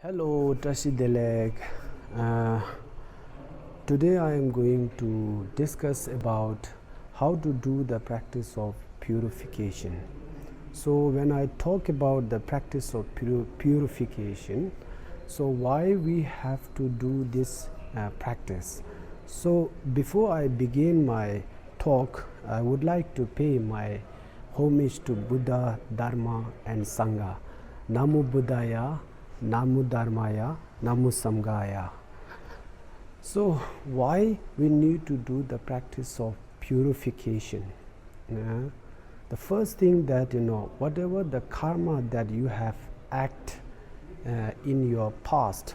Hello, Tashi Deleg. Uh, Today I am going to discuss about how to do the practice of purification. So when I talk about the practice of purification, so why we have to do this practice? So before I begin my talk, I would like to pay my homage to Buddha, Dharma and Sangha. Namo Buddhaya, Namo Dharmaya, Namo Samghaya. So why we need to do the practice of purification? The first thing that whatever the karma that you have act in your past,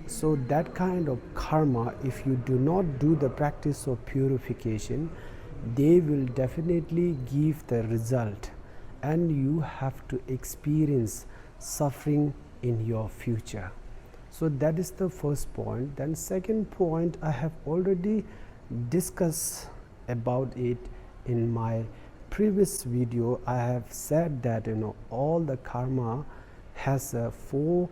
so that kind of karma, if you do not do the practice of purification, they will definitely give the result, and you have to experience suffering in your future. So that is the first point. Then second point, I have already discussed about it in my previous video. I have said that all the karma has four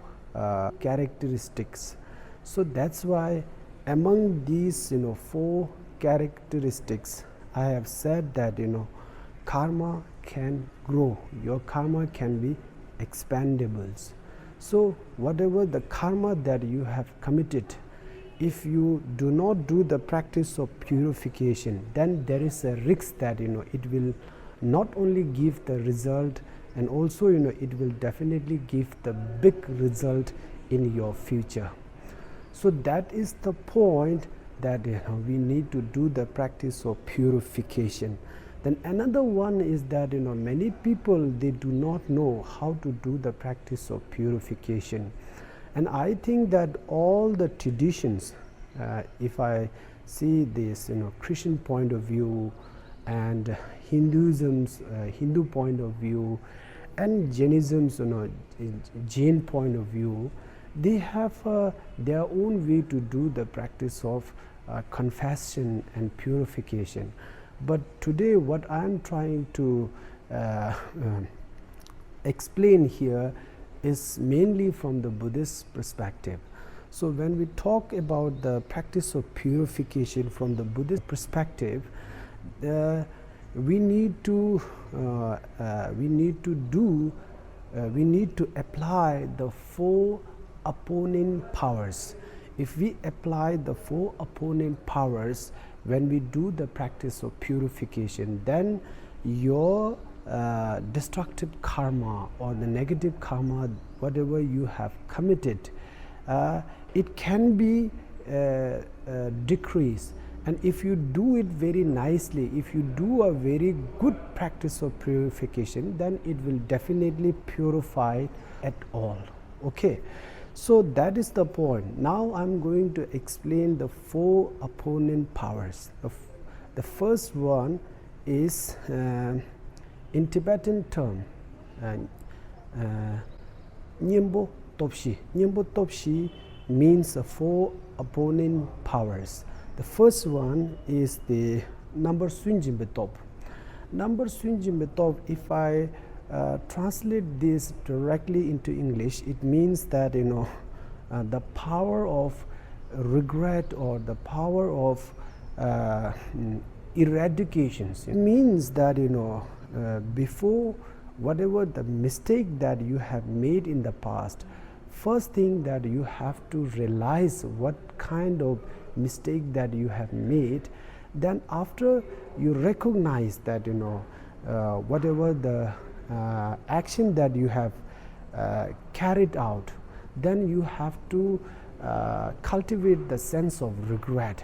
characteristics. So that's why among these four characteristics, I have said that karma can grow. Your karma can be expandables. So whatever the karma that you have committed, if you do not do the practice of purification, then there is a risk that it will not only give the result, and also it will definitely give the big result in your future. So that is the point that we need to do the practice of purification. Then another one is that many people, they do not know how to do the practice of purification. And I think that all the traditions, if I see this Christian point of view, and Hinduism's Hindu point of view, and Jainism's Jain point of view, they have their own way to do the practice of confession and purification. But today what I am trying to explain here is mainly from the Buddhist perspective. So when we talk about the practice of purification from the Buddhist perspective, we need to apply the four opponent powers. If we apply the four opponent powers when we do the practice of purification, then your destructive karma or the negative karma, whatever you have committed, it can be decreased. And if you do it very nicely, if you do a very good practice of purification, then it will definitely purify at all. Okay. So that is the point. Now I'm going to explain the four opponent powers. The first one is in Tibetan term, Nyembo Topshi. Nyembo Topshi means the four opponent powers. The first one is the number Swinjin Betop. Number Swinjin Betop, if I translate this directly into English, it means that the power of regret or the power of eradications. It means that before whatever the mistake that you have made in the past, first thing that you have to realize what kind of mistake that you have made. Then after you recognize that whatever the action that you have carried out, then you have to cultivate the sense of regret.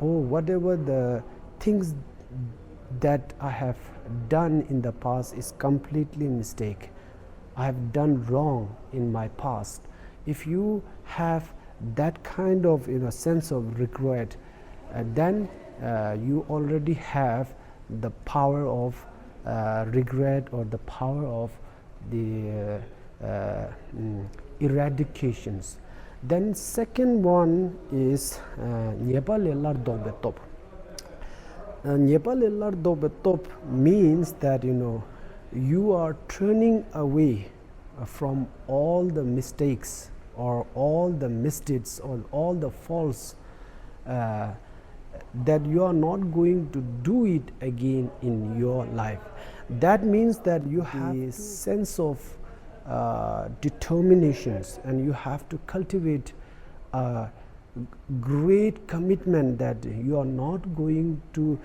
Oh, whatever the things that I have done in the past is completely mistake. I have done wrong in my past. If you have that kind of sense of regret, then you already have the power of regret or the power of the eradications. Then second one is Nyepalelar Dobetop. Nyepalelar Dobetop means that you are turning away from all the mistakes or all the misdeeds or all the faults, that you are not going to do it again in your life. That means that you have a sense of determinations, and you have to cultivate a great commitment that you are not going to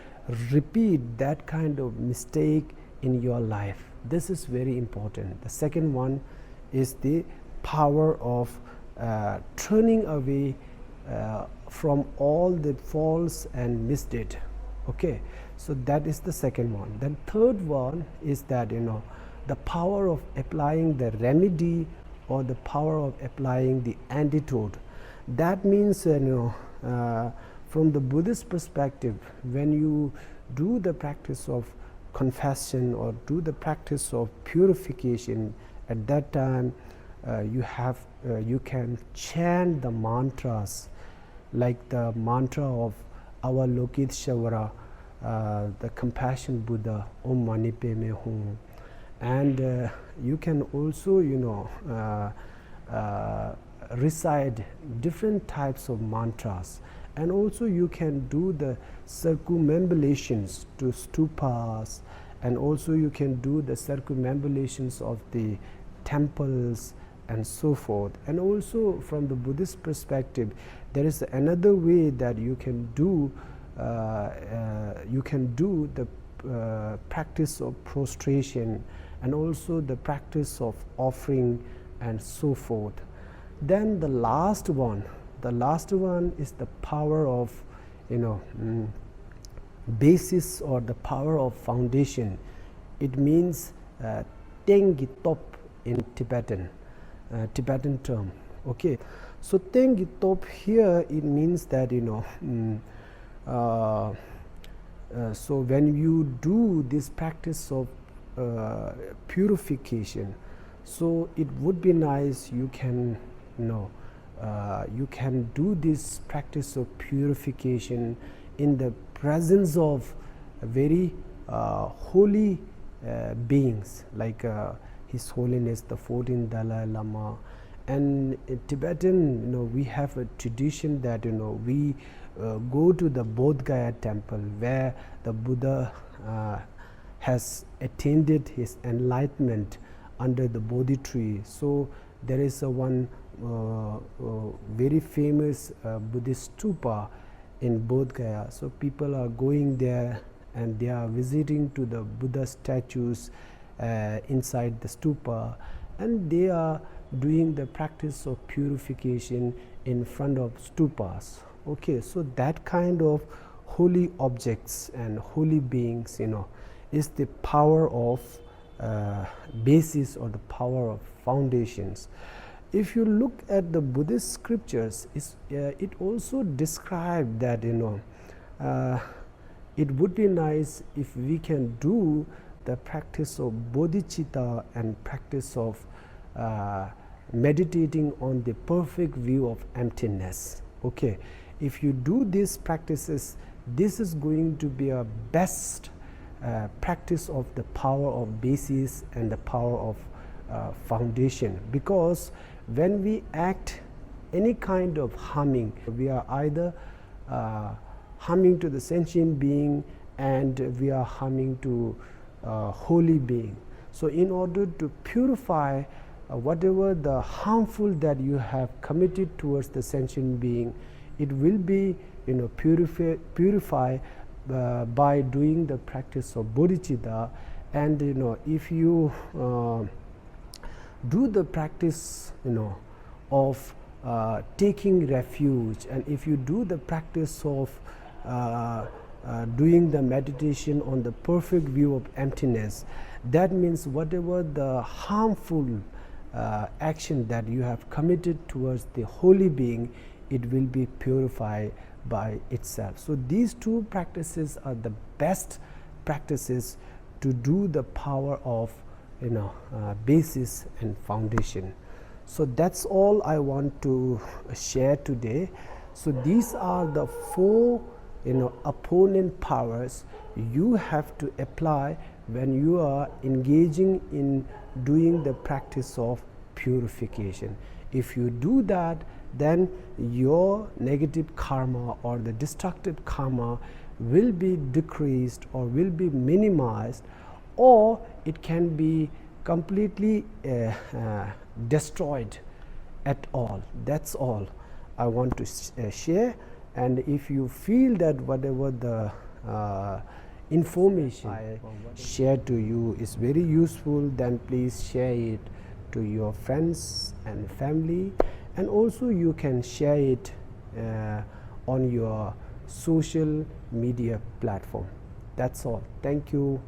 repeat that kind of mistake in your life. This is very important. The second one is the power of turning away from all the faults and misdeed. Okay, so that is the second one. Then third one is that the power of applying the remedy or the power of applying the antidote. That means from the Buddhist perspective, when you do the practice of confession or do the practice of purification, at that time you can chant the mantras like the mantra of our Lokiteshvara, the compassion Buddha, Om Mani Padme Hum, and you can also recite different types of mantras, and also you can do the circumambulations to stupas, and also you can do the circumambulations of the temples and so forth. And also from the Buddhist perspective, there is another way that you can do the practice of prostration, and also the practice of offering and so forth. Then the last one is the power of basis or the power of foundation. It means Tengitop in Tibetan term. Okay, so Tengitop here, it means that so when you do this practice of purification, so it would be nice you can you can do this practice of purification in the presence of very holy beings, like His Holiness the 14th Dalai Lama. And in Tibetan, we have a tradition that we go to the Bodh Gaya temple, where the Buddha has attained his enlightenment under the Bodhi tree. So there is one very famous Buddhist stupa in Bodh Gaya. So people are going there and they are visiting to the Buddha statues inside the stupa, and they are doing the practice of purification in front of stupas. Okay, so that kind of holy objects and holy beings, is the power of basis or the power of foundations. If you look at the Buddhist scriptures, it also describes that it would be nice if we can do the practice of bodhicitta and practice of meditating on the perfect view of emptiness. Okay, if you do these practices, this is going to be a best practice of the power of basis and the power of foundation. Because when we act any kind of harming, we are either harming to the sentient being, and we are harming to holy being. So in order to purify whatever the harmful that you have committed towards the sentient being, it will be purified by doing the practice of bodhicitta. And if you do the practice of taking refuge, and if you do the practice of doing the meditation on the perfect view of emptiness, that means whatever the harmful action that you have committed towards the holy being, it will be purified by itself. So these two practices are the best practices to do the power of basis and foundation. So that's all I want to share today. So these are the four opponent powers you have to apply when you are engaging in doing the practice of purification. If you do that, then your negative karma or the destructive karma will be decreased or will be minimized, or it can be completely destroyed at all. That's all I want to share. And if you feel that whatever the information I share to you is very useful, then please share it to your friends and family, and also you can share it on your social media platform. That's all. Thank you.